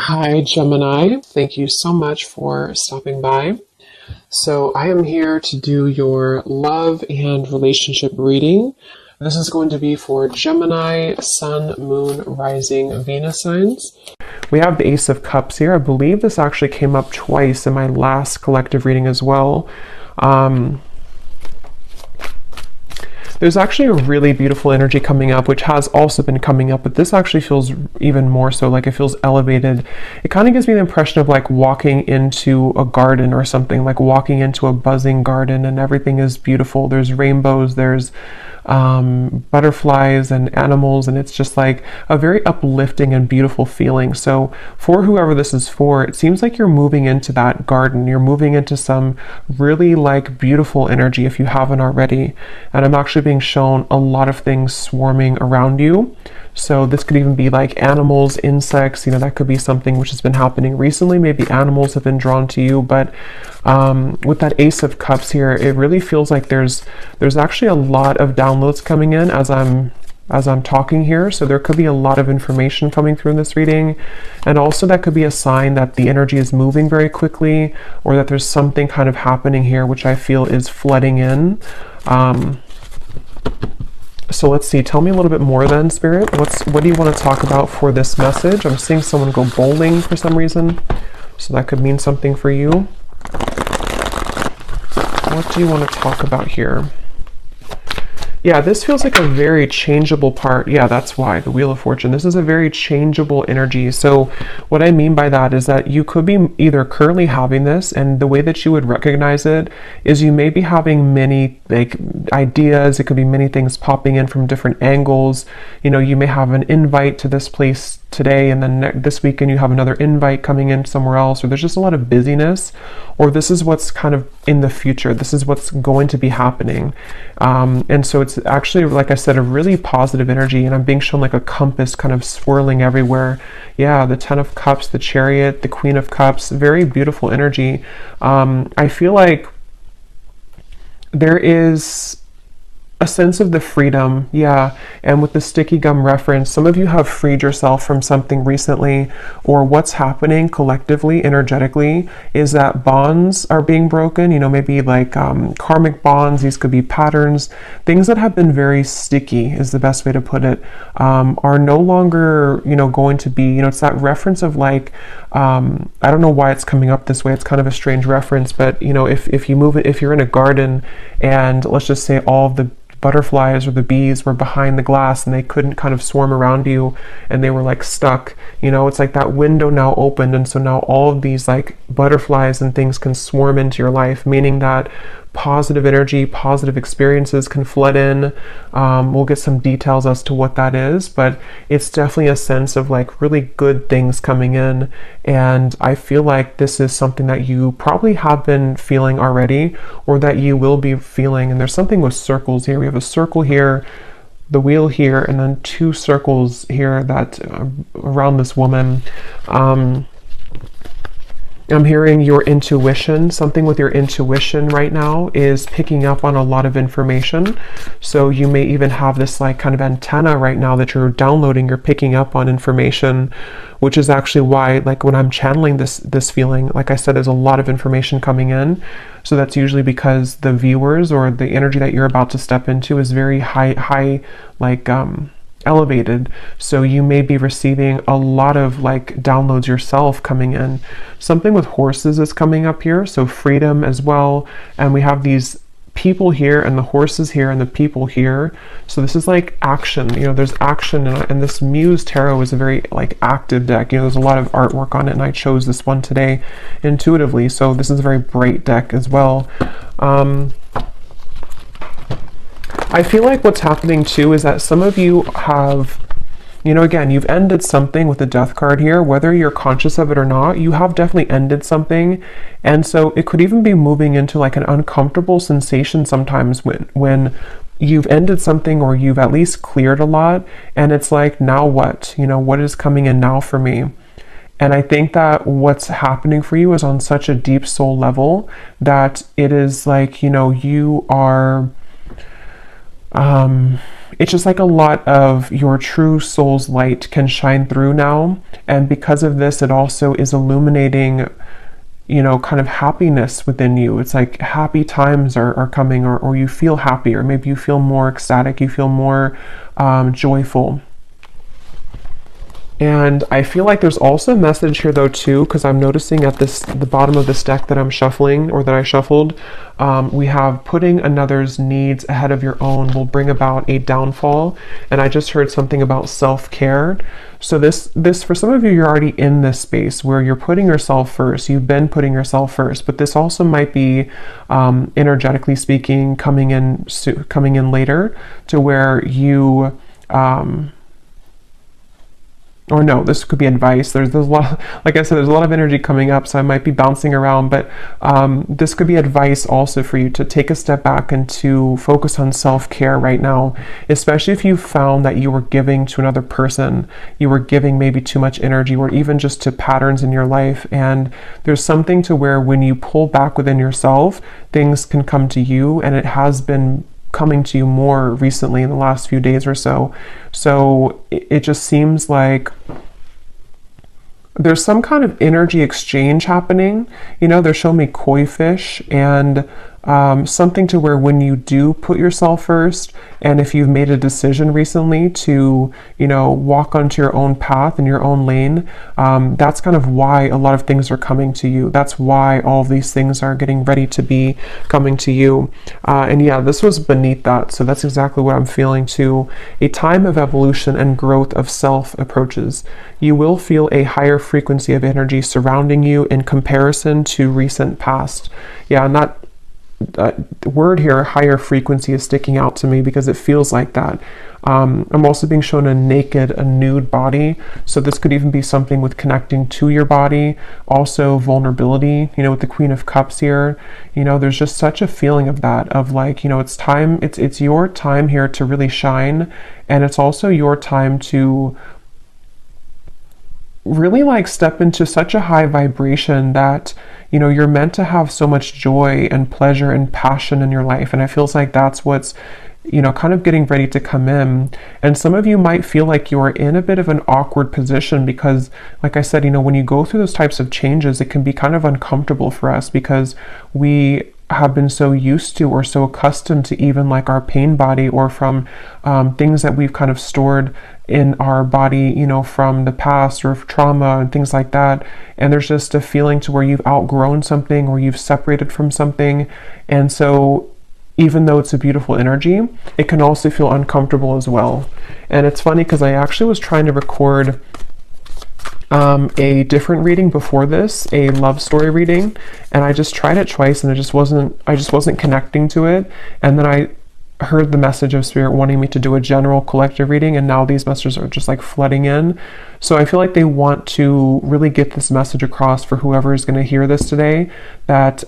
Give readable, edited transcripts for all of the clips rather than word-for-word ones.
Hi, Gemini. Thank you so much for stopping by. So, I am here to do your love and relationship reading. This is going to be for Gemini, Sun, Moon, Rising, Venus signs. We have the Ace of Cups here. I believe this actually came up twice in my last collective reading as well. There's actually a really beautiful energy coming up, which has also been coming up, but this actually feels even more so, like it feels elevated. It kind of gives me the impression of like walking into a garden or something, like walking into a buzzing garden and everything is beautiful. There's rainbows, there's butterflies and animals, and it's just like a very uplifting and beautiful feeling. So for whoever this is for, it seems like you're moving into that garden. You're moving into some really like beautiful energy if you haven't already. And I'm actually being shown a lot of things swarming around you. So this could even be like animals, insects, that could be something which has been happening recently. Maybe animals have been drawn to you, but with that Ace of Cups here, it really feels like there's actually a lot of downloads coming in as I'm talking here. So there could be a lot of information coming through in this reading. And also that could be a sign that the energy is moving very quickly, or that there's something kind of happening here, which I feel is flooding in. So let's see, tell me a little bit more then, Spirit. What do you want to talk about for this message? I'm seeing someone go bowling for some reason, so that could mean something for you. What do you want to talk about here? Yeah, this feels like a very changeable part. Yeah, that's why, the Wheel of Fortune. This is a very changeable energy. So what I mean by that is that you could be either currently having this, and the way that you would recognize it is you may be having many like ideas. It could be many things popping in from different angles. You may have an invite to this place today, and then this weekend you have another invite coming in somewhere else, or there's just a lot of busyness, or this is what's kind of in the future. This is what's going to be happening. And so it's actually, like I said, a really positive energy, and I'm being shown like a compass kind of swirling everywhere. Yeah, the Ten of Cups, the Chariot, the Queen of Cups, very beautiful energy. I feel like there is a sense of the freedom, yeah. And with the sticky gum reference, some of you have freed yourself from something recently, or what's happening collectively, energetically, is that bonds are being broken, maybe like karmic bonds. These could be patterns, things that have been very sticky is the best way to put it, are no longer, going to be, it's that reference of like, I don't know why it's coming up this way. It's kind of a strange reference, but if you move it, if you're in a garden and let's just say all of the butterflies or the bees were behind the glass and they couldn't kind of swarm around you and they were like stuck, it's like that window now opened, and so now all of these like butterflies and things can swarm into your life, meaning that positive energy, positive experiences can flood in. We'll get some details as to what that is, but it's definitely a sense of like really good things coming in. And I feel like this is something that you probably have been feeling already, or that you will be feeling. And there's something with circles here. We have a circle here, the wheel here, and then two circles here that around this woman. I'm hearing your intuition. Something with your intuition right now is picking up on a lot of information. So you may even have this like kind of antenna right now that you're downloading, you're picking up on information, which is actually why, like when I'm channeling this feeling, like I said, there's a lot of information coming in. So that's usually because the viewers or the energy that you're about to step into is very high, like elevated. So you may be receiving a lot of like downloads yourself coming in. Something with horses is coming up here, so freedom as well. And we have these people here and the horses here and the people here. So this is like action, there's action, and this Muse Tarot is a very like active deck. There's a lot of artwork on it, and I chose this one today intuitively. So this is a very bright deck as well. I feel like what's happening too is that some of you have, again, you've ended something with the Death card here, whether you're conscious of it or not. You have definitely ended something. And so it could even be moving into like an uncomfortable sensation sometimes when you've ended something, or you've at least cleared a lot, and it's like, now what? What is coming in now for me? And I think that what's happening for you is on such a deep soul level that it is like, you are it's just like a lot of your true soul's light can shine through now. And because of this, it also is illuminating, you know, kind of happiness within you. It's like happy times are coming, or you feel happy, or maybe you feel more ecstatic, you feel more joyful. And I feel like there's also a message here though too, because I'm noticing at the bottom of this deck that I'm shuffling, or that I shuffled, we have putting another's needs ahead of your own will bring about a downfall. And I just heard something about self-care. So this for some of you, you're already in this space where you're putting yourself first. You've been putting yourself first, but this also might be energetically speaking coming in later, to where you or no, this could be advice. There's a lot, like I said, there's a lot of energy coming up, so I might be bouncing around, but this could be advice also for you to take a step back and to focus on self-care right now, especially if you found that you were giving to another person, you were giving maybe too much energy, or even just to patterns in your life. And there's something to where when you pull back within yourself, things can come to you, and it has been coming to you more recently in the last few days or so. So it just seems like there's some kind of energy exchange happening. You know, they're showing me koi fish, and something to where when you do put yourself first, and if you've made a decision recently to, you know, walk onto your own path in your own lane, that's kind of why a lot of things are coming to you. That's why all of these things are getting ready to be coming to you. And yeah, this was beneath that. So that's exactly what I'm feeling too. A time of evolution and growth of self approaches. You will feel a higher frequency of energy surrounding you in comparison to recent past. Yeah, and that word here, higher frequency, is sticking out to me because it feels like that. I'm also being shown a nude body. So this could even be something with connecting to your body. Also vulnerability, you know, with the Queen of Cups here. You know, there's just such a feeling of that, of like, you know, it's time, it's your time here to really shine. And it's also your time to really like step into such a high vibration that, you know, you're meant to have so much joy and pleasure and passion in your life. And it feels like that's what's, you know, kind of getting ready to come in. And some of you might feel like you're in a bit of an awkward position because, like I said, you know, when you go through those types of changes, it can be kind of uncomfortable for us because we have been so used to or so accustomed to even like our pain body, or from things that we've kind of stored in our body, you know, from the past, or trauma and things like that. And there's just a feeling to where you've outgrown something, or you've separated from something. And so even though it's a beautiful energy, it can also feel uncomfortable as well. And it's funny because I actually was trying to record a different reading before this, a love story reading, and I just tried it twice and I just wasn't connecting to it. And then I heard the message of Spirit wanting me to do a general collective reading, and now these messages are just like flooding in. So I feel like they want to really get this message across for whoever is going to hear this today, that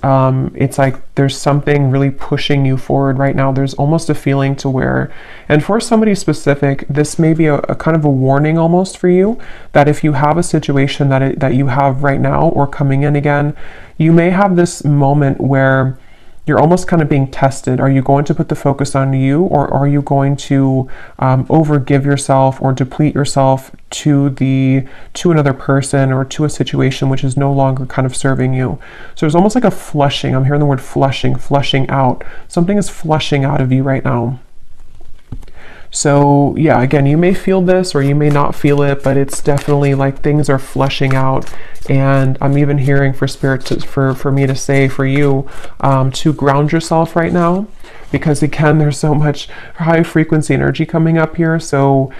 it's like there's something really pushing you forward right now. There's almost a feeling to where, and for somebody specific, this may be a kind of a warning almost for you, that if you have a situation that you have right now or coming in again, you may have this moment where you're almost kind of being tested. Are you going to put the focus on you, or are you going to overgive yourself or deplete yourself to another person or to a situation which is no longer kind of serving you? So there's almost like a flushing. I'm hearing the word flushing out. Something is flushing out of you right now. So yeah, again, you may feel this or you may not feel it, but it's definitely like things are flushing out. And I'm even hearing for Spirit for me to say for you to ground yourself right now, because again, there's so much high frequency energy coming up here. So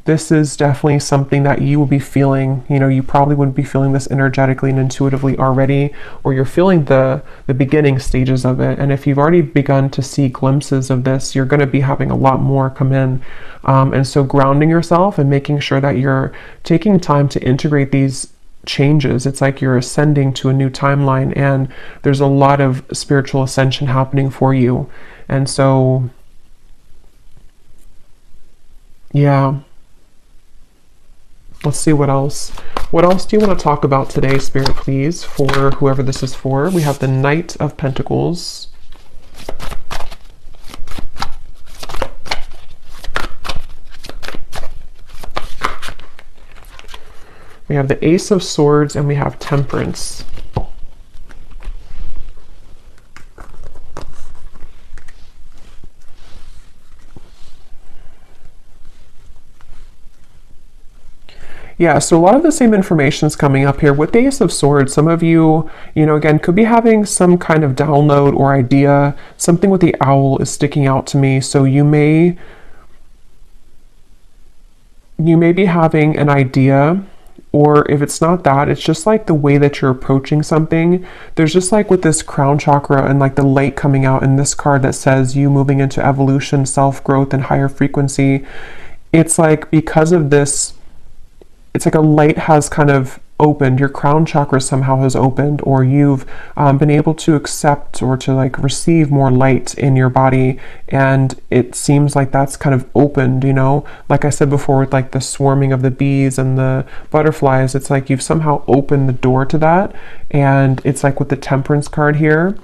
this is definitely something that you will be feeling. You know, you probably wouldn't be feeling this energetically and intuitively already, or you're feeling the beginning stages of it. And if you've already begun to see glimpses of this, you're going to be having a lot more come in. And so grounding yourself and making sure that you're taking time to integrate these changes. It's like you're ascending to a new timeline, and there's a lot of spiritual ascension happening for you. And so, yeah. Let's see what else. What else do you want to talk about today, Spirit, please, for whoever this is for? We have the Knight of Pentacles. We have the Ace of Swords and we have Temperance. Yeah, so a lot of the same information is coming up here. With the Ace of Swords, some of you, again, could be having some kind of download or idea. Something with the owl is sticking out to me. So you may be having an idea, or if it's not that, it's just like the way that you're approaching something. There's just like with this crown chakra and like the light coming out in this card that says you moving into evolution, self-growth, and higher frequency. It's like because of this, it's like a light has kind of opened, your crown chakra somehow has opened, or you've been able to accept or to like receive more light in your body, and it seems like that's kind of opened, like I said before with like the swarming of the bees and the butterflies. It's like you've somehow opened the door to that. And it's like with the Temperance card here,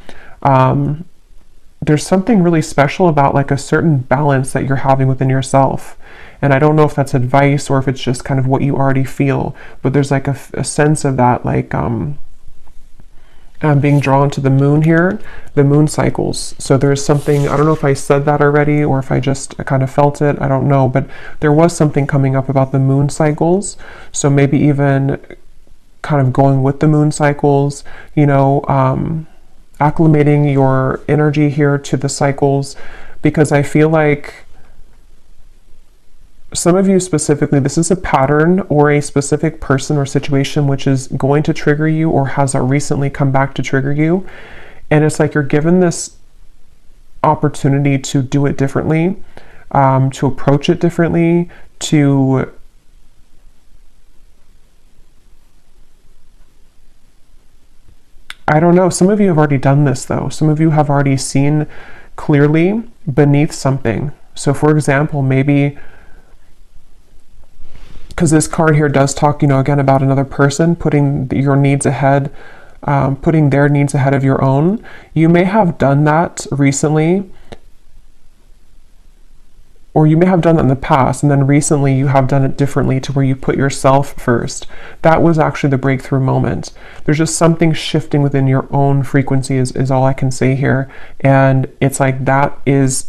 there's something really special about like a certain balance that you're having within yourself. And I don't know if that's advice or if it's just kind of what you already feel, but there's like a sense of that, like I'm being drawn to the moon here, the moon cycles. So there's something, I don't know if I said that already or if I just kind of felt it, I don't know, but there was something coming up about the moon cycles. So maybe even kind of going with the moon cycles, acclimating your energy here to the cycles, because I feel like some of you specifically, this is a pattern or a specific person or situation which is going to trigger you or has recently come back to trigger you. And it's like you're given this opportunity to do it differently, to approach it differently, to I don't know, some of you have already done this though. Some of you have already seen clearly beneath something. So for example, maybe because this card here does talk, again, about another person putting your needs ahead, putting their needs ahead of your own. You may have done that recently, or you may have done that in the past, and then recently you have done it differently to where you put yourself first. That was actually the breakthrough moment. There's just something shifting within your own frequency is all I can say here. And it's like that is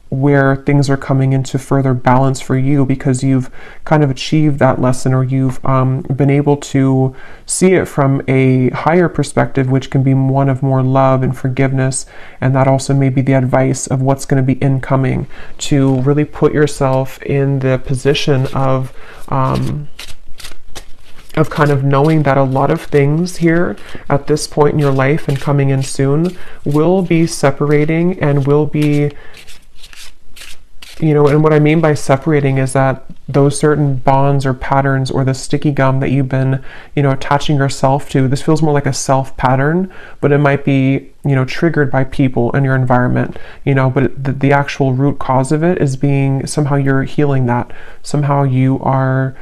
where things are coming into further balance for you, because you've kind of achieved that lesson, or you've been able to see it from a higher perspective, which can be one of more love and forgiveness. And that also may be the advice of what's going to be incoming, to really put yourself in the position of kind of knowing that a lot of things here at this point in your life and coming in soon will be separating and will be, and what I mean by separating is that those certain bonds or patterns or the sticky gum that you've been, attaching yourself to, this feels more like a self pattern, but it might be, triggered by people and your environment, but the actual root cause of it is being somehow you're healing that. Somehow you are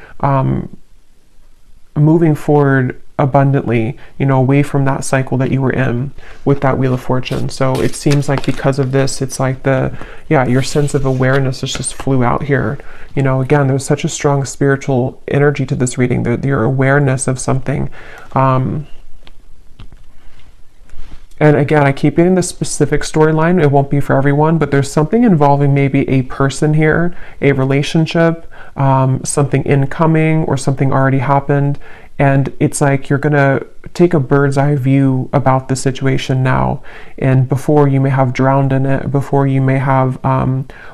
moving forward abundantly, away from that cycle that you were in with that Wheel of Fortune. So it seems like because of this, it's like your sense of awareness just flew out here. Again, there's such a strong spiritual energy to this reading, your awareness of something. And again, I keep getting the specific storyline. It won't be for everyone, but there's something involving maybe a person here, a relationship, something incoming, or something already happened. And it's like you're going to take a bird's eye view about the situation now. And before you may have drowned in it, before you may have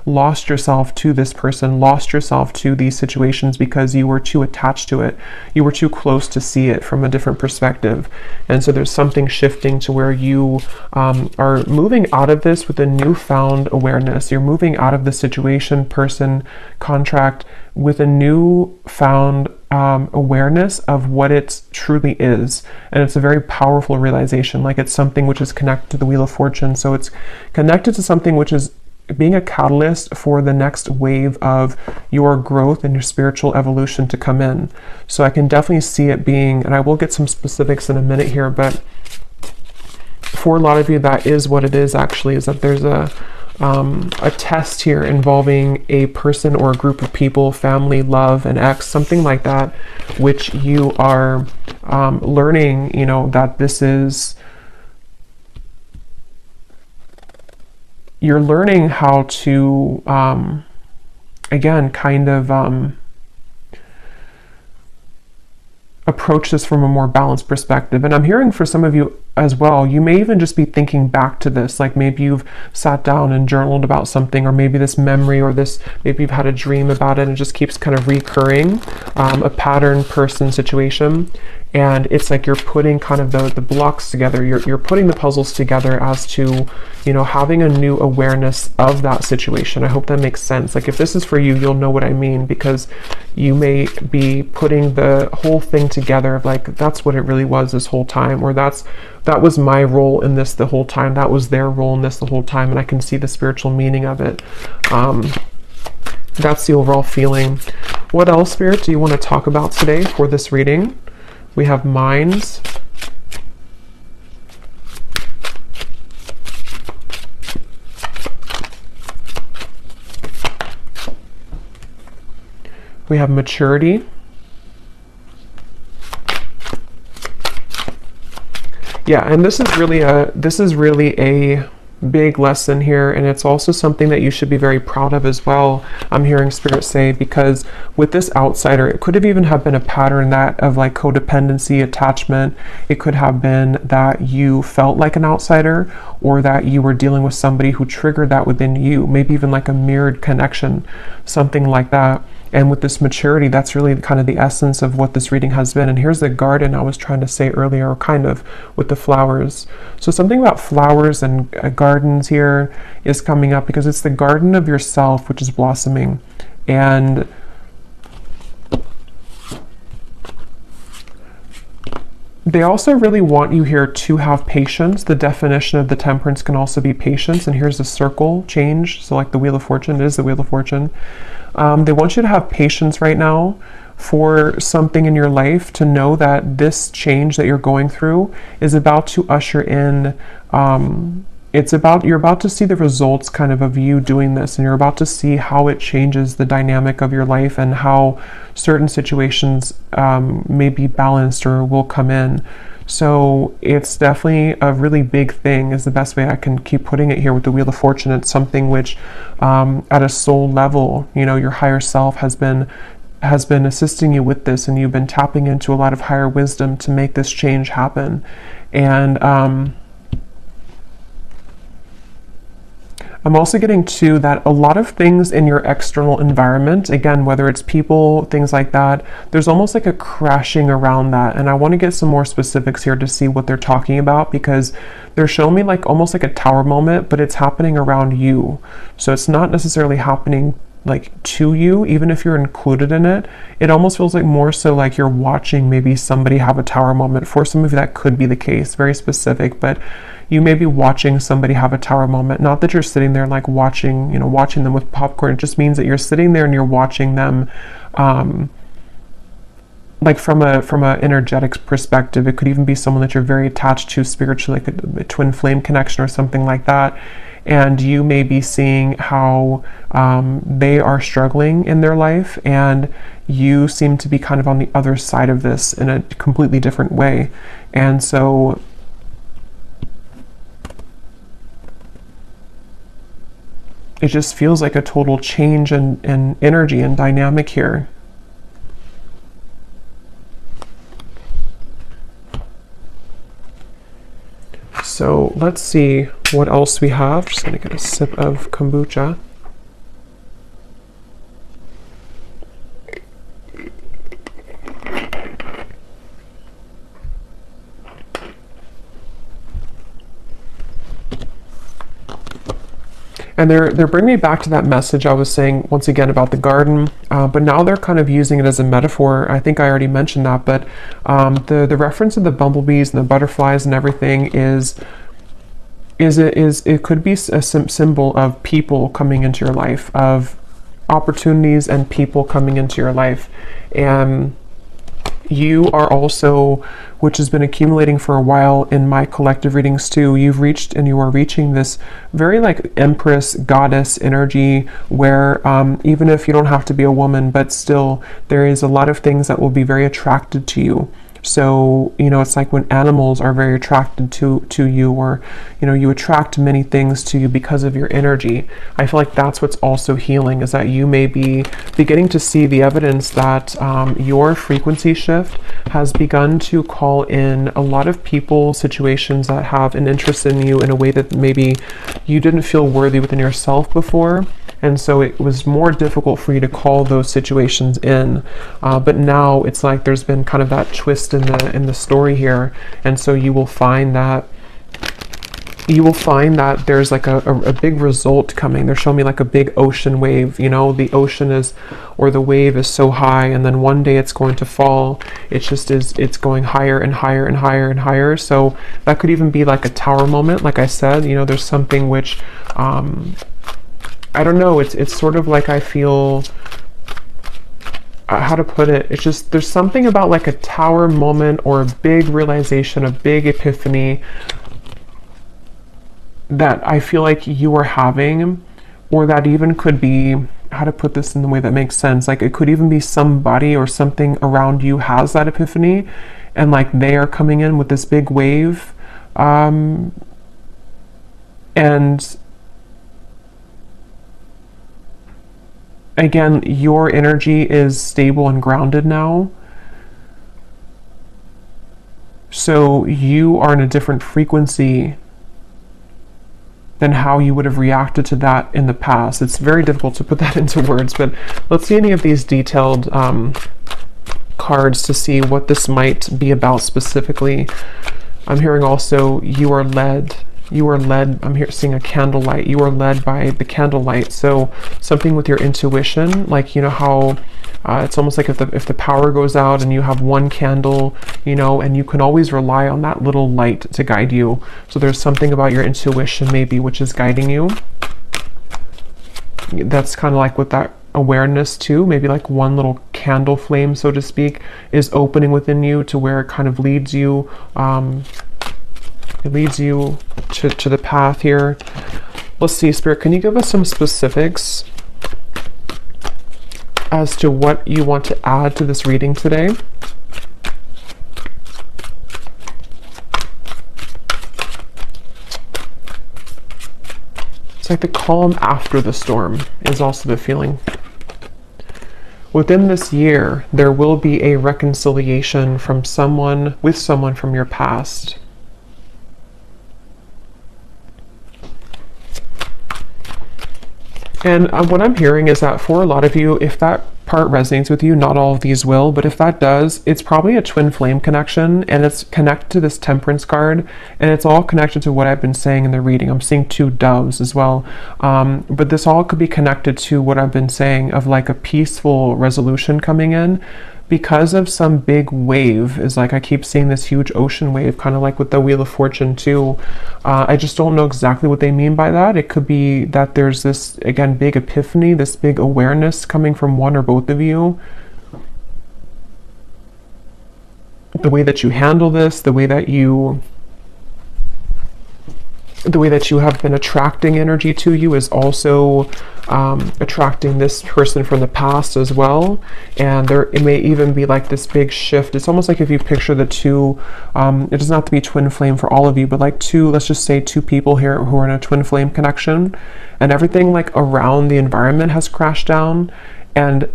lost yourself to this person, lost yourself to these situations because you were too attached to it. You were too close to see it from a different perspective. And so there's something shifting to where you are moving out of this with a newfound awareness. You're moving out of the situation, person, contract with a newfound awareness of what it truly is. And it's a very powerful realization. Like it's something which is connected to the Wheel of Fortune. So it's connected to something which is being a catalyst for the next wave of your growth and your spiritual evolution to come in. So I can definitely see it being, and I will get some specifics in a minute here, but for a lot of you, that is what it is actually, is that there's a a test here involving a person or a group of people, family, love, an ex, something like that, which you are learning, you know, that this is, you're learning how to, again, kind of approach this from a more balanced perspective. And I'm hearing for some of you as well, you may even just be thinking back to this, like maybe you've sat down and journaled about something, or maybe this memory, or this, maybe you've had a dream about it and it just keeps kind of recurring, a pattern, person, situation. And it's like you're putting kind of the blocks together, you're putting the puzzles together as to, you know, having a new awareness of that situation. I hope that makes sense. Like if this is for you, you'll know what I mean, because you may be putting the whole thing together of like, that's what it really was this whole time, or that was my role in this the whole time, that was their role in this the whole time, and I can see the spiritual meaning of it. That's the overall feeling. What else, Spirit, do you want to talk about today for this reading? We have minds. We have maturity. Yeah, and this is really a big lesson here, and it's also something that you should be very proud of as well. I'm hearing Spirit say, because with this outsider, it could have even have been a pattern that of like codependency, attachment. It could have been that you felt like an outsider, or that you were dealing with somebody who triggered that within you, maybe even like a mirrored connection, something like that. And with this maturity, that's really kind of the essence of what this reading has been. And here's the garden I was trying to say earlier, kind of with the flowers. So something about flowers and gardens here is coming up, because it's the garden of yourself, which is blossoming. And they also really want you here to have patience. The definition of the temperance can also be patience. And here's the circle change. So like the Wheel of Fortune, it is the Wheel of Fortune. They want you to have patience right now for something in your life, to know that this change that you're going through is about to usher in, you're about to see the results kind of you doing this, and you're about to see how it changes the dynamic of your life, and how certain situations may be balanced or will come in. So it's definitely a really big thing, is the best way I can keep putting it here with the Wheel of Fortune. It's something which at a soul level, you know, your higher self has been assisting you with this, and you've been tapping into a lot of higher wisdom to make this change happen. And I'm also getting to that a lot of things in your external environment, again, whether it's people, things like that, there's almost like a crashing around that. And I want to get some more specifics here to see what they're talking about, because they're showing me like almost like a tower moment, but it's happening around you. So it's not necessarily happening like to you, even if you're included in it. It almost feels like more so like you're watching maybe somebody have a tower moment. For some of you that could be the case, very specific, but you may be watching somebody have a tower moment. Not that you're sitting there like watching them with popcorn. It just means that you're sitting there and you're watching them like from a energetic perspective. It could even be someone that you're very attached to spiritually, like a twin flame connection or something like that. And you may be seeing how they are struggling in their life, and you seem to be kind of on the other side of this in a completely different way. And so it just feels like a total change in energy and dynamic here. So let's see what else we have. Just gonna get a sip of kombucha. And they're bringing me back to that message I was saying once again about the garden, but now they're kind of using it as a metaphor. I think I already mentioned that, but the reference of the bumblebees and the butterflies and everything it could be a symbol of people coming into your life, of opportunities and people coming into your life. And You are also, which has been accumulating for a while in my collective readings too, you've reached and you are reaching this very like empress goddess energy where even if you don't have to be a woman, but still there is a lot of things that will be very attracted to you. So, you know, it's like when animals are very attracted to you, or, you know, you attract many things to you because of your energy. I feel like that's what's also healing, is that you may be beginning to see the evidence that your frequency shift has begun to call in a lot of people, situations that have an interest in you in a way that maybe you didn't feel worthy within yourself before. And so it was more difficult for you to call those situations in, but now it's like there's been kind of that twist in the story here, and so you will find that there's like a big result coming. They're showing me like a big ocean wave. You know, the ocean is, or the wave is so high, and then one day it's going to fall. It just is. It's going higher and higher and higher and higher. So that could even be like a tower moment. Like I said, you know, there's something which. I don't know, it's sort of like I feel, how to put it, it's just, there's something about like a tower moment or a big realization, a big epiphany that I feel like you are having, or that even could be, how to put this in the way that makes sense, like it could even be somebody or something around you has that epiphany, and like they are coming in with this big wave, and again, your energy is stable and grounded now. So you are in a different frequency than how you would have reacted to that in the past. It's very difficult to put that into words, but let's see any of these detailed cards to see what this might be about specifically. I'm hearing also you are led. I'm here seeing a candlelight. You are led by the candlelight. So something with your intuition, like, you know how it's almost like if the power goes out and you have one candle, you know, and you can always rely on that little light to guide you. So there's something about your intuition maybe which is guiding you. That's kind of like with that awareness too. Maybe like one little candle flame, so to speak, is opening within you to where it kind of leads you. It leads you to the path here. Let's see, Spirit, can you give us some specifics as to what you want to add to this reading today? It's like the calm after the storm is also the feeling. Within this year, there will be a reconciliation from someone from your past. And what I'm hearing is that for a lot of you, if that part resonates with you, not all of these will, but if that does, it's probably a twin flame connection, and it's connected to this temperance card, and it's all connected to what I've been saying in the reading. I'm seeing two doves as well, but this all could be connected to what I've been saying of like a peaceful resolution coming in. Because of some big wave, is like I keep seeing this huge ocean wave, kind of like with the Wheel of Fortune too. I just don't know exactly what they mean by that. It could be that there's this, again, big epiphany, this big awareness coming from one or both of you. The way that you handle this, the way that you have been attracting energy to you is also attracting this person from the past as well. And it may even be like this big shift. It's almost like if you picture the two, it doesn't have to be twin flame for all of you, but like two, let's just say two people here who are in a twin flame connection, and everything like around the environment has crashed down. And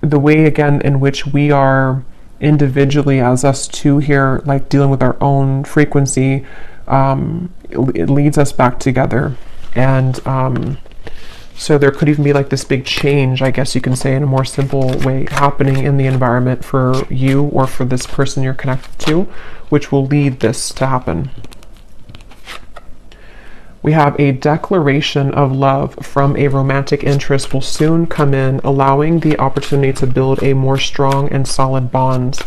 the way, again, in which we are individually as us two here, like dealing with our own frequency, it leads us back together. And so there could even be like this big change, I guess you can say, in a more simple way, happening in the environment for you or for this person you're connected to, which will lead this to happen. We have a declaration of love from a romantic interest will soon come in, allowing the opportunity to build a more strong and solid bond.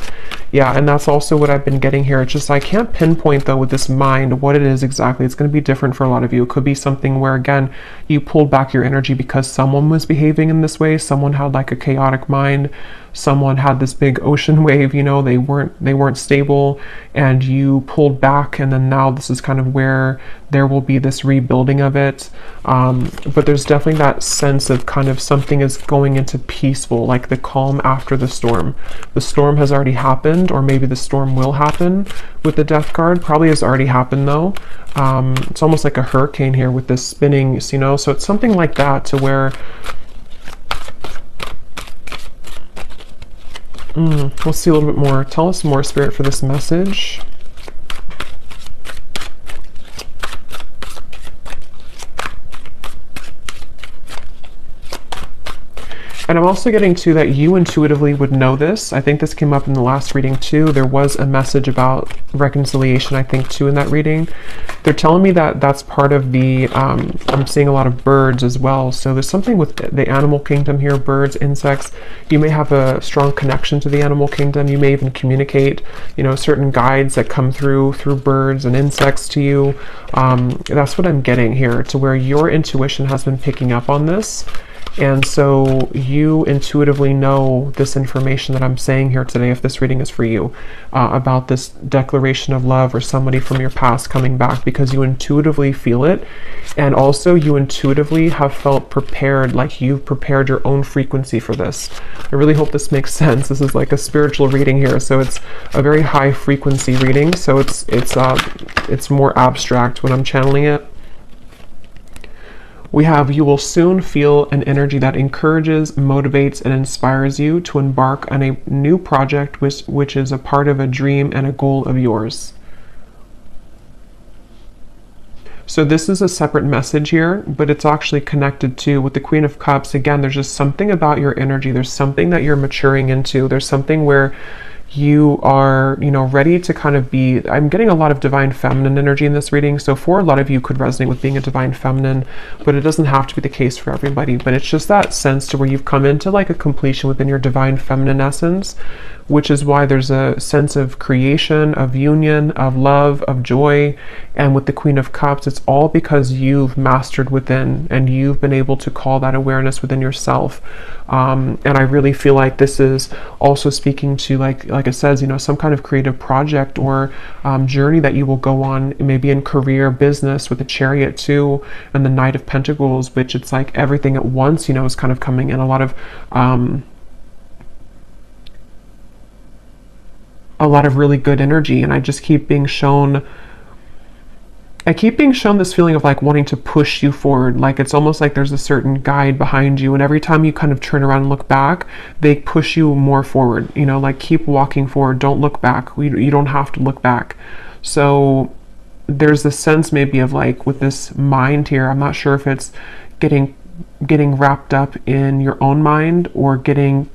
Yeah, and that's also what I've been getting here. It's just I can't pinpoint, though, with this mind what it is exactly. It's going to be different for a lot of you. It could be something where, again, you pulled back your energy because someone was behaving in this way. Someone had like a chaotic mind. someone had this big ocean wave, you know, they weren't stable, and you pulled back, and then now this is kind of where there will be this rebuilding of it. But there's definitely that sense of kind of something is going into peaceful, like the calm after the storm. The storm has already happened, or maybe the storm will happen with the Death card. Probably has already happened though. It's almost like a hurricane here with this spinning, you know, so it's something like that to where we'll see a little bit more. Tell us more, Spirit, for this message. And I'm also getting to that you intuitively would know this. I think this came up in the last reading too. There was a message about reconciliation, I think, too, in that reading. They're telling me that that's part of the, I'm seeing a lot of birds as well. So there's something with the animal kingdom here, birds, insects. You may have a strong connection to the animal kingdom. You may even communicate, you know, certain guides that come through birds and insects to you. That's what I'm getting here, to where your intuition has been picking up on this. And so you intuitively know this information that I'm saying here today, if this reading is for you, about this declaration of love or somebody from your past coming back, because you intuitively feel it. And also you intuitively have felt prepared, like you've prepared your own frequency for this. I really hope this makes sense. This is like a spiritual reading here. So it's a very high frequency reading. So it's more abstract when I'm channeling it. We have, you will soon feel an energy that encourages, motivates, and inspires you to embark on a new project which is a part of a dream and a goal of yours. So this is a separate message here, but it's actually connected to, with the Queen of Cups, again, there's just something about your energy. There's something that you're maturing into. There's something where you are, you know, ready to kind of be, I'm getting a lot of divine feminine energy in this reading. So for a lot of you could resonate with being a divine feminine, but it doesn't have to be the case for everybody. But it's just that sense to where you've come into like a completion within your divine feminine essence, which is why there's a sense of creation, of union, of love, of joy. And with the Queen of Cups, it's all because you've mastered within and you've been able to call that awareness within yourself. And I really feel like this is also speaking to, like it says, you know, some kind of creative project or journey that you will go on, maybe in career, business, with the Chariot too, and the Knight of Pentacles, which it's like everything at once, you know, is kind of coming in. A lot of really good energy, and I just keep being shown, this feeling of like wanting to push you forward. Like it's almost like there's a certain guide behind you, and every time you kind of turn around and look back, they push you more forward, you know, like keep walking forward, don't look back. You don't have to look back. So there's this sense maybe of like with this mind here, I'm not sure if it's getting wrapped up in your own mind or getting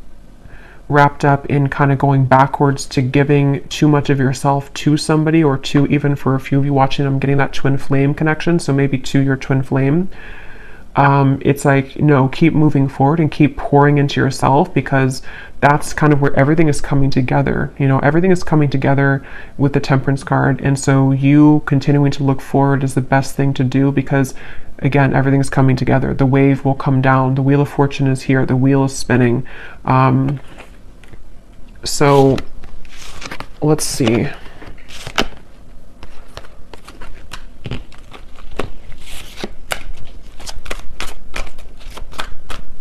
wrapped up in kind of going backwards to giving too much of yourself to somebody, or to, even for a few of you watching, I'm getting that twin flame connection, so maybe to your twin flame. It's like, no, keep moving forward and keep pouring into yourself, because that's kind of where everything is coming together. You know, everything is coming together with the Temperance card, and so you continuing to look forward is the best thing to do, because again, everything is coming together. The wave will come down, the Wheel of Fortune is here, the wheel is spinning. So let's see.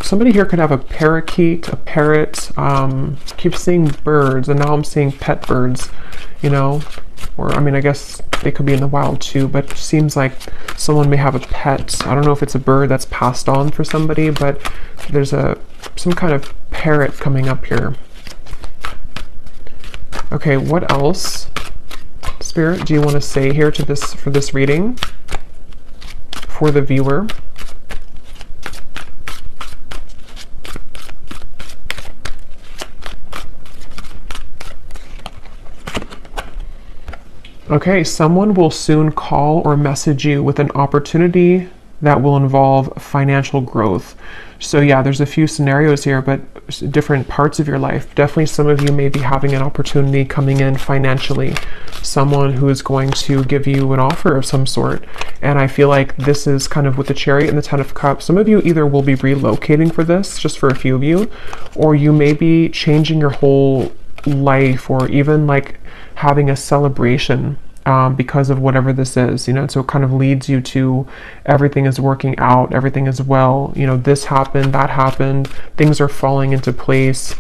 Somebody here could have a parakeet, a parrot. Keep seeing birds, and now I'm seeing pet birds, you know, or I mean, I guess they could be in the wild too, but it seems like someone may have a pet. I don't know if it's a bird that's passed on for somebody, but there's some kind of parrot coming up here. Okay, what else, Spirit, do you want to say here to this, for this reading, for the viewer? Okay, someone will soon call or message you with an opportunity that will involve financial growth. So yeah, there's a few scenarios here, but different parts of your life. Definitely some of you may be having an opportunity coming in financially, someone who is going to give you an offer of some sort. And I feel like this is kind of with the Chariot and the Ten of Cups. Some of you either will be relocating for this, just for a few of you, or you may be changing your whole life, or even like having a celebration because of whatever this is, you know. So it kind of leads you to everything is working out, everything is well, you know, this happened, that happened, things are falling into place.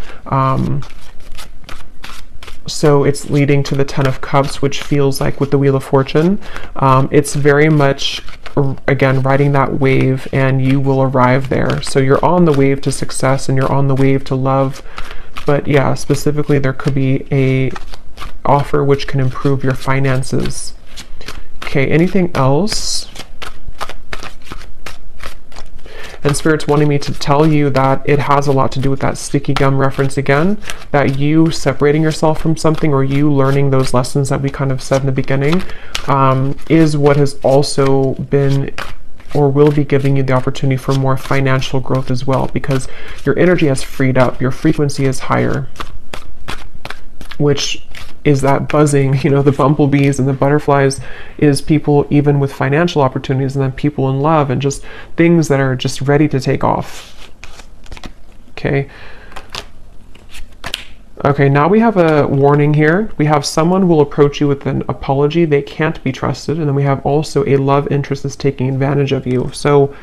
So it's leading to the Ten of Cups, which feels like with the Wheel of Fortune, it's very much, again, riding that wave, and you will arrive there. So you're on the wave to success and you're on the wave to love. But yeah, specifically there could be a offer which can improve your finances. Okay, anything else? And Spirit's wanting me to tell you that it has a lot to do with that sticky gum reference again, that you separating yourself from something, or you learning those lessons that we kind of said in the beginning, is what has also been or will be giving you the opportunity for more financial growth as well, because your energy has freed up, your frequency is higher, which is that buzzing, you know, the bumblebees and the butterflies is people even with financial opportunities, and then people in love and just things that are just ready to take off. Okay. Okay, now we have a warning here. We have someone will approach you with an apology. They can't be trusted. And then we have also a love interest that's taking advantage of you. So,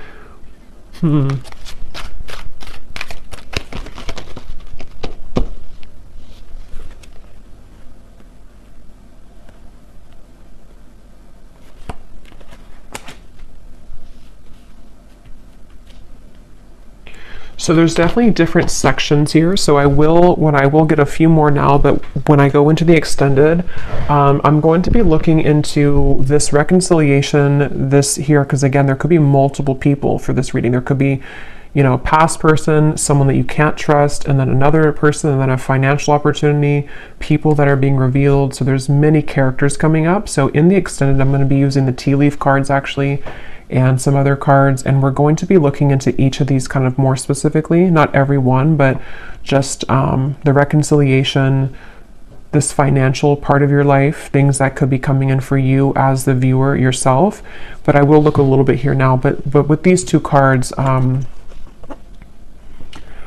So there's definitely different sections here. So I will get a few more now, but when I go into the extended, I'm going to be looking into this reconciliation, this here, because again, there could be multiple people for this reading. There could be, you know, a past person, someone that you can't trust, and then another person, and then a financial opportunity, people that are being revealed. So there's many characters coming up. So in the extended, I'm going to be using the tea leaf cards actually, and some other cards, and we're going to be looking into each of these kind of more specifically, not every one, but just the reconciliation, this financial part of your life, things that could be coming in for you as the viewer yourself. But I will look a little bit here now, but with these two cards,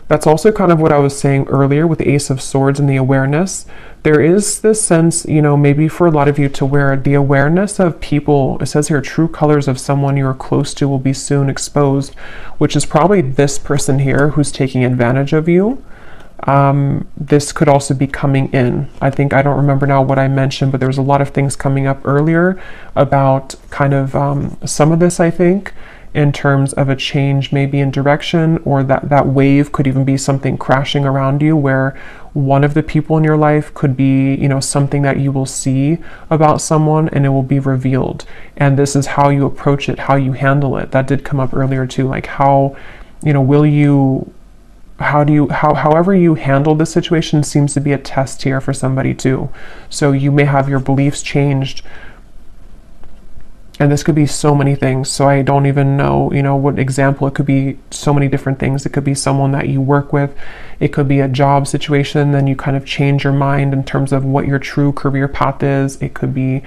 that's also kind of what I was saying earlier with the Ace of Swords and the awareness. There is this sense, you know, maybe for a lot of you to where the awareness of people, it says here, true colors of someone you are close to will be soon exposed, which is probably this person here who's taking advantage of you. This could also be coming in. I don't remember now what I mentioned, but there was a lot of things coming up earlier about kind of some of this, I think, in terms of a change maybe in direction, or that wave could even be something crashing around you, where one of the people in your life could be, you know, something that you will see about someone and it will be revealed. And this is how you approach it, how you handle it. That did come up earlier too, like how, you know, however you handle the situation seems to be a test here for somebody too. So you may have your beliefs changed. And this could be so many things. So I don't even know, you know, what example. It could be so many different things. It could be someone that you work with. It could be a job situation. Then you kind of change your mind in terms of what your true career path is. It could be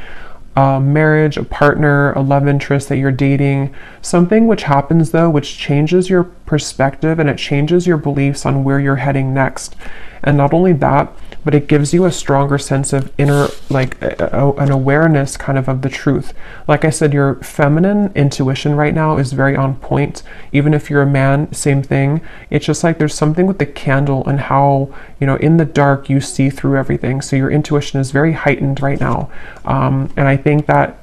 a marriage, a partner, a love interest that you're dating. Something which happens though, which changes your perspective and it changes your beliefs on where you're heading next. And not only that, but it gives you a stronger sense of inner, like an awareness kind of the truth. Like I said, your feminine intuition right now is very on point. Even if you're a man, same thing. It's just like there's something with the candle and how, you know, in the dark you see through everything. So your intuition is very heightened right now. And I think that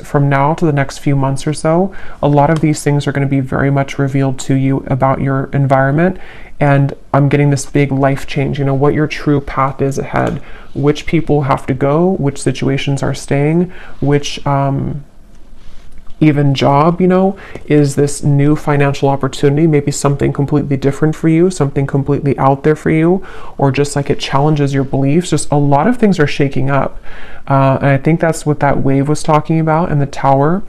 from now to the next few months or so, a lot of these things are going to be very much revealed to you about your environment. And I'm getting this big life change, you know, what your true path is ahead, which people have to go, which situations are staying, which even job, you know, is this new financial opportunity, maybe something completely different for you, something completely out there for you, or just like it challenges your beliefs. Just a lot of things are shaking up. And I think that's what that wave was talking about in the Tower.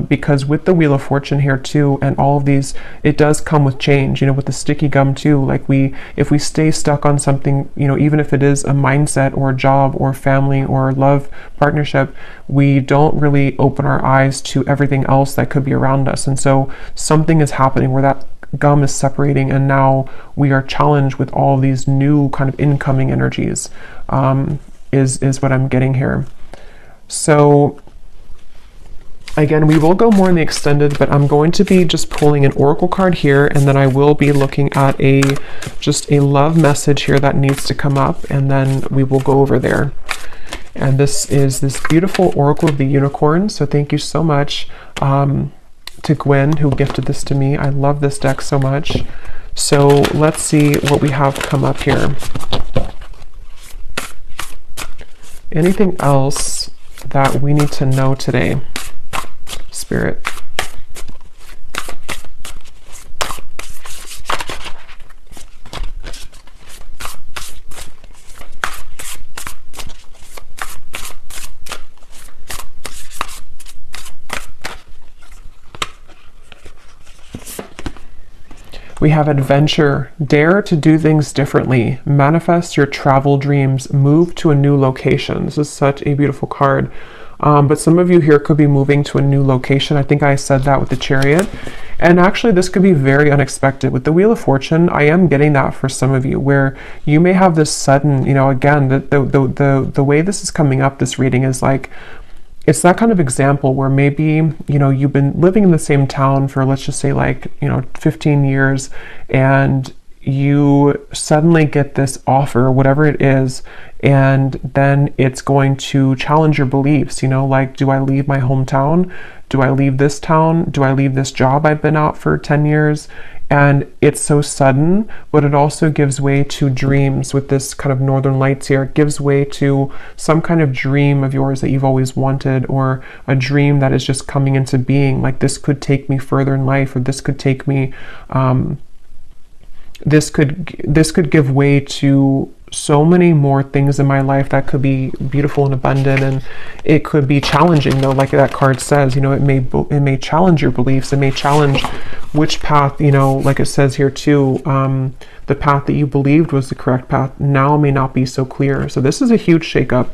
because with the Wheel of Fortune here too, and all of these, it does come with change, you know, with the sticky gum too. Like if we stay stuck on something, you know, even if it is a mindset or a job or family or love partnership, we don't really open our eyes to everything else that could be around us. And so something is happening where that gum is separating, and now we are challenged with all these new kind of incoming energies, is what I'm getting here. So again, we will go more in the extended, but I'm going to be just pulling an oracle card here, and then I will be looking at just a love message here that needs to come up, and then we will go over there. And this is this beautiful Oracle of the Unicorn. So thank you so much to Gwen, who gifted this to me. I love this deck so much. So let's see what we have come up here. Anything else that we need to know today, Spirit? We have adventure. Dare to do things differently. Manifest your travel dreams. Move to a new location. This is such a beautiful card. But some of you here could be moving to a new location. I think I said that with the Chariot. And actually, this could be very unexpected. With the Wheel of Fortune, I am getting that for some of you, where you may have this sudden, you know, again, the way this is coming up, this reading is like, it's that kind of example where maybe, you know, you've been living in the same town for, let's just say, like, you know, 15 years, and you suddenly get this offer, whatever it is, and then it's going to challenge your beliefs, you know, like, do I leave my hometown? Do I leave this town? Do I leave this job I've been out for 10 years? And it's so sudden, but it also gives way to dreams with this kind of Northern Lights here. It gives way to some kind of dream of yours that you've always wanted, or a dream that is just coming into being. Like, this could take me further in life, or this could take me, this could give way to so many more things in my life that could be beautiful and abundant. And it could be challenging, though, like that card says, you know, it may challenge your beliefs. It may challenge which path, you know, like it says here too, the path that you believed was the correct path now may not be so clear. So this is a huge shakeup.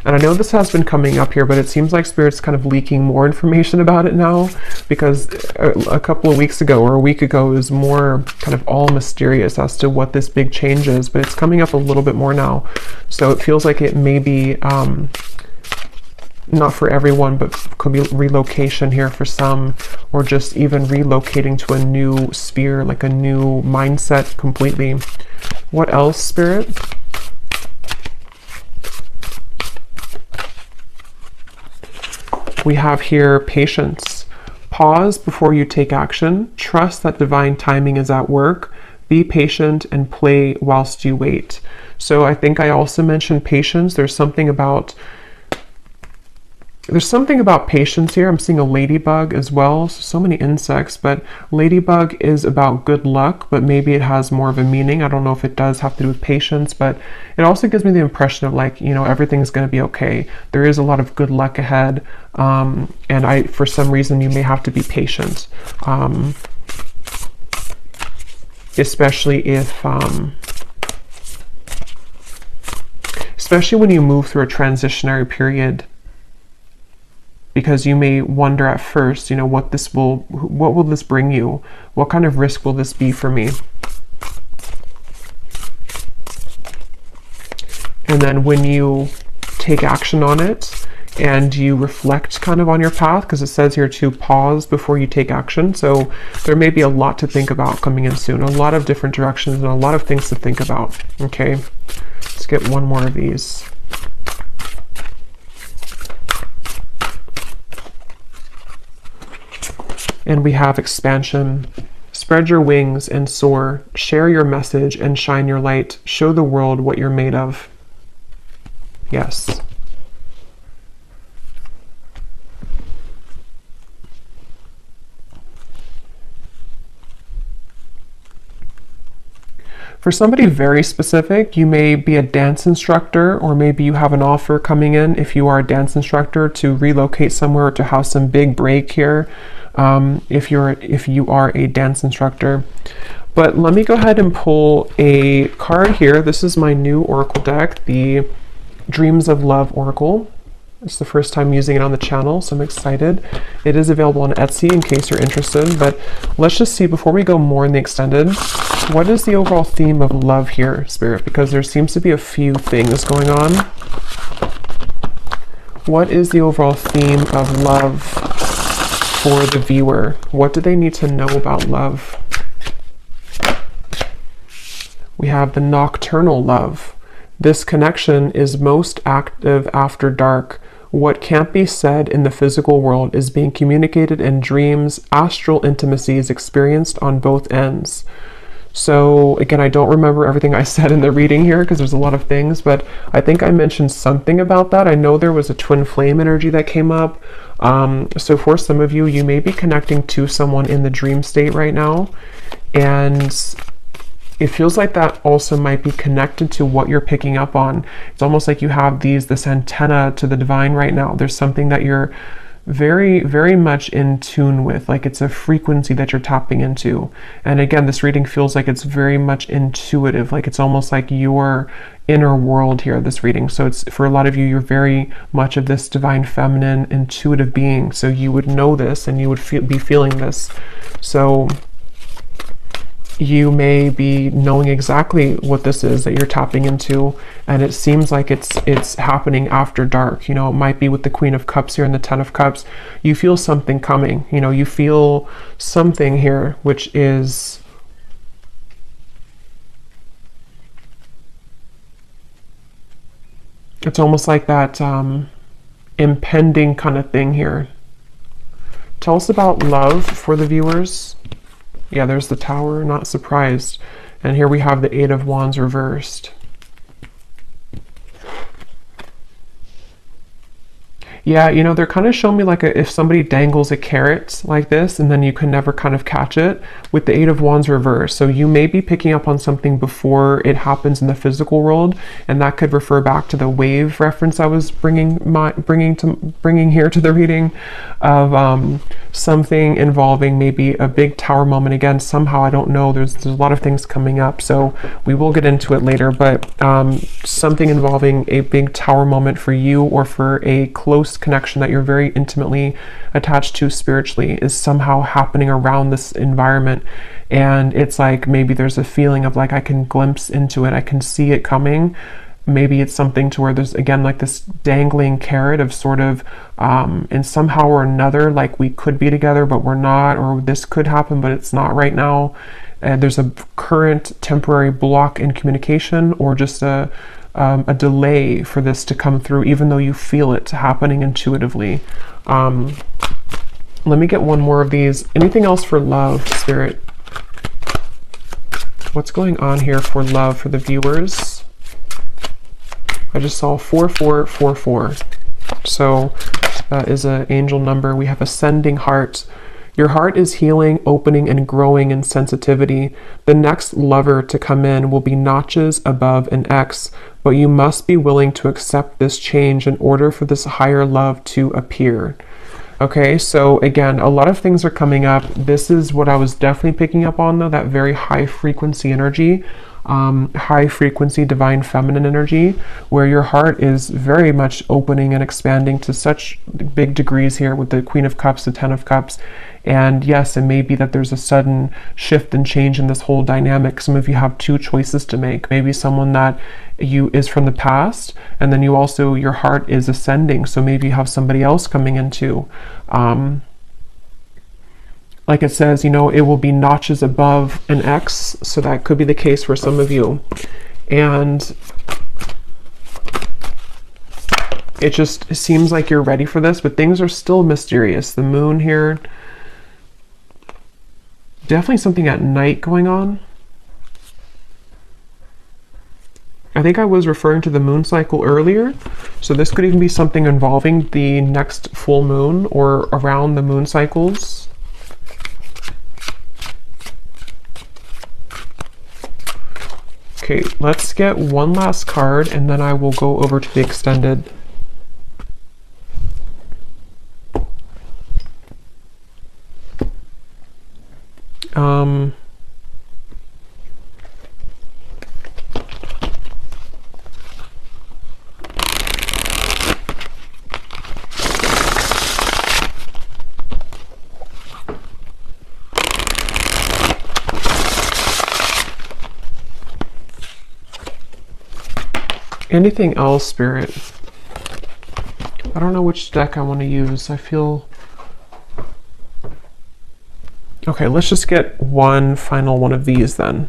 And I know this has been coming up here, but it seems like Spirit's kind of leaking more information about it now, because a couple of weeks ago or a week ago it was more kind of all mysterious as to what this big change is, but it's coming up a little bit more now. So it feels like it may be not for everyone, but could be relocation here for some, or just even relocating to a new sphere, like a new mindset completely. What else, Spirit? We have here patience. Pause before you take action. Trust that divine timing is at work. Be patient and play whilst you wait. So I think I also mentioned patience. There's something about patience here. I'm seeing a ladybug as well. So many insects, but ladybug is about good luck, but maybe it has more of a meaning. I don't know if it does have to do with patience, but it also gives me the impression of, like, you know, everything's going to be okay. There is a lot of good luck ahead. And for some reason, you may have to be patient. Especially if, especially when you move through a transitionary period, because you may wonder at first, you know, what will this bring you? What kind of risk will this be for me? And then when you take action on it and you reflect kind of on your path, because it says here to pause before you take action. So there may be a lot to think about coming in soon, a lot of different directions and a lot of things to think about. Okay, let's get one more of these. And we have expansion. Spread your wings and soar. Share your message and shine your light. Show the world what you're made of. Yes. For somebody very specific, you may be a dance instructor, or maybe you have an offer coming in if you are a dance instructor to relocate somewhere or to have some big break here, if you are a dance instructor. But let me go ahead and pull a card here. This is my new Oracle deck, the Dreams of Love Oracle. It's the first time using it on the channel, so I'm excited. It is available on Etsy in case you're interested, but let's just see, before we go more in the extended, what is the overall theme of love here, Spirit? Because there seems to be a few things going on. What is the overall theme of love for the viewer? What do they need to know about love? We have the nocturnal love. This connection is most active after dark. What can't be said in the physical world is being communicated in dreams. Astral intimacy is experienced on both ends. So again, I don't remember everything I said in the reading here because there's a lot of things, but I think I mentioned something about that. I know there was a twin flame energy that came up. So for some of you, you may be connecting to someone in the dream state right now, and it feels like that also might be connected to what you're picking up on. It's almost like you have this antenna to the divine right now. There's something that you're very, very much in tune with, like it's a frequency that you're tapping into. And again, this reading feels like it's very much intuitive, like it's almost like your inner world here, this reading. So it's, for a lot of you, you're very much of this divine feminine intuitive being. So you would know this and you would be feeling this. So you may be knowing exactly what this is that you're tapping into, and it seems like it's happening after dark. You know, it might be with the Queen of Cups here and the Ten of Cups. You feel something coming. You know, you feel something here, which is it's almost like that impending kind of thing here. Tell us about love for the viewers. Yeah, there's the Tower, not surprised. And here we have the Eight of Wands reversed. Yeah, you know, they're kind of showing me like if somebody dangles a carrot like this and then you can never kind of catch it with the Eight of Wands reversed. So you may be picking up on something before it happens in the physical world, and that could refer back to the wave reference I was bringing here to the reading of something involving maybe a big tower moment. Again, somehow, I don't know, there's a lot of things coming up, so we will get into it later, but something involving a big tower moment for you, or for a close connection that you're very intimately attached to spiritually, is somehow happening around this environment. And it's like maybe there's a feeling of like I can glimpse into it, I can see it coming. Maybe it's something to where there's again like this dangling carrot of sort of and somehow or another, like we could be together but we're not, or this could happen but it's not right now. And there's a current temporary block in communication, or just a delay for this to come through, even though you feel it happening intuitively. Let me get one more of these. Anything else for love, Spirit? What's going on here for love for the viewers? I just saw 4444. So that is an angel number. We have ascending heart. Your heart is healing, opening, and growing in sensitivity. The next lover to come in will be notches above an X, but you must be willing to accept this change in order for this higher love to appear. Okay, so again, a lot of things are coming up. This is what I was definitely picking up on, though, that very high frequency energy, high frequency divine feminine energy, where your heart is very much opening and expanding to such big degrees here with the Queen of Cups, the Ten of Cups. And yes, it may be that there's a sudden shift and change in this whole dynamic. Some of you have two choices to make. Maybe someone that you is from the past, and then you also, your heart is ascending. So maybe you have somebody else coming into, like it says, you know, it will be notches above an X. So that could be the case for some of you. And it just seems like you're ready for this, but things are still mysterious. The moon here, definitely something at night going on. I think I was referring to the moon cycle earlier. So this could even be something involving the next full moon or around the moon cycles. Okay, let's get one last card and then I will go over to the extended. Anything else, Spirit? I don't know which deck I want to use. I feel... Okay, let's just get one final one of these then.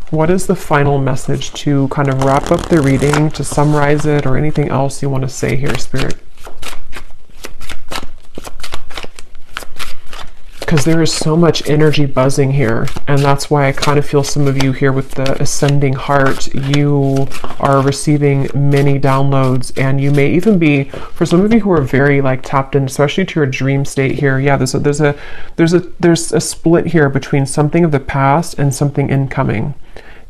What is the final message to kind of wrap up the reading, to summarize it, or anything else you want to say here, Spirit? Because there is so much energy buzzing here, and that's why I kind of feel some of you here with the ascending heart, you are receiving many downloads, and you may even be, for some of you who are very like tapped in, especially to your dream state here. Yeah, there's a split here between something of the past and something incoming.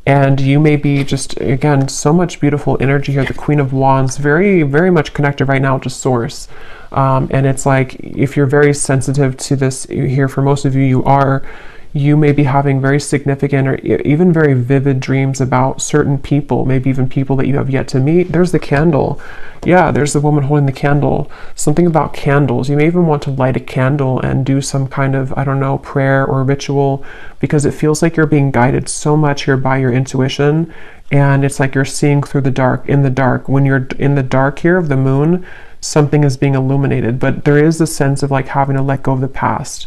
And you may be just, again, so much beautiful energy here. The Queen of Wands, very, very much connected right now to Source. And it's like, if you're very sensitive to this here, for most of you, you may be having very significant or even very vivid dreams about certain people, maybe even people that you have yet to meet. There's the candle. Yeah, there's the woman holding the candle. Something about candles. You may even want to light a candle and do some kind of, I don't know, prayer or ritual, because it feels like you're being guided so much here by your intuition. And it's like you're seeing through the dark, in the dark. When you're in the dark here of the moon, something is being illuminated, but there is a sense of like having to let go of the past.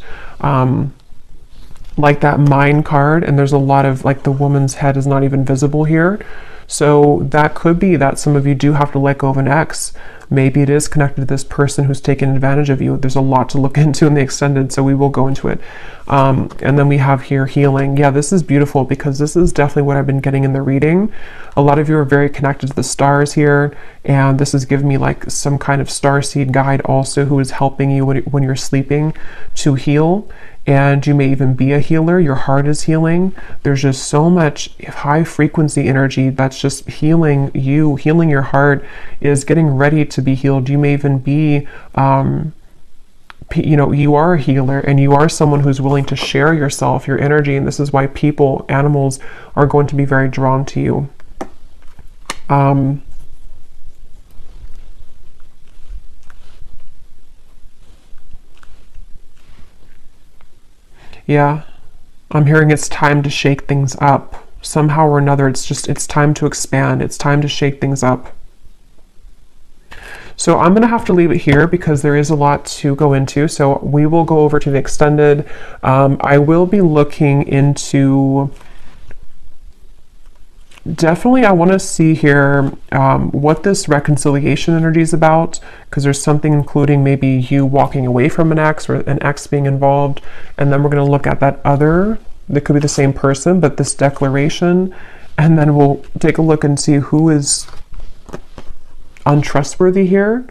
Like that mind card, and there's a lot of like the woman's head is not even visible here. So that could be that some of you do have to let go of an ex. Maybe it is connected to this person who's taken advantage of you. There's a lot to look into in the extended, so we will go into it. And then we have here healing. Yeah, this is beautiful because this is definitely what I've been getting in the reading. A lot of you are very connected to the stars here, and this is giving me like some kind of starseed guide also who is helping you when you're sleeping to heal. And you may even be a healer. Your heart is healing. There's just so much high frequency energy that's just healing you. Healing your heart is getting ready to be healed. You may even be, you are a healer, and you are someone who's willing to share yourself, your energy. And this is why people, animals are going to be very drawn to you. Yeah, I'm hearing it's time to shake things up. Somehow or another, it's time to expand. It's time to shake things up. So I'm going to have to leave it here because there is a lot to go into. So we will go over to the extended. I will be looking into... Definitely, I want to see here what this reconciliation energy is about, because there's something including maybe you walking away from an ex or an ex being involved. And then we're going to look at that other, that could be the same person, but this declaration. And then we'll take a look and see who is untrustworthy here.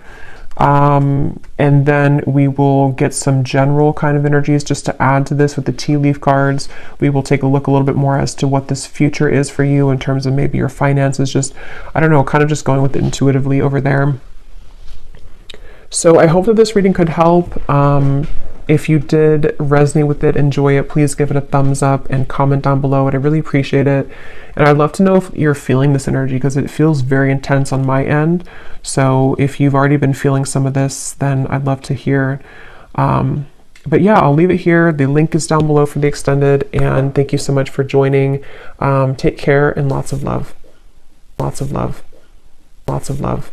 And then we will get some general kind of energies just to add to this with the tea leaf cards. We will take a look a little bit more as to what this future is for you in terms of maybe your finances. Just, I don't know, kind of just going with it intuitively over there. So I hope that this reading could help. If you did resonate with it, enjoy it, please give it a thumbs up and comment down below. I'd really appreciate it. And I'd love to know if you're feeling this energy, because it feels very intense on my end. So if you've already been feeling some of this, then I'd love to hear. But yeah, I'll leave it here. The link is down below for the extended. And thank you so much for joining. Take care and lots of love. Lots of love. Lots of love.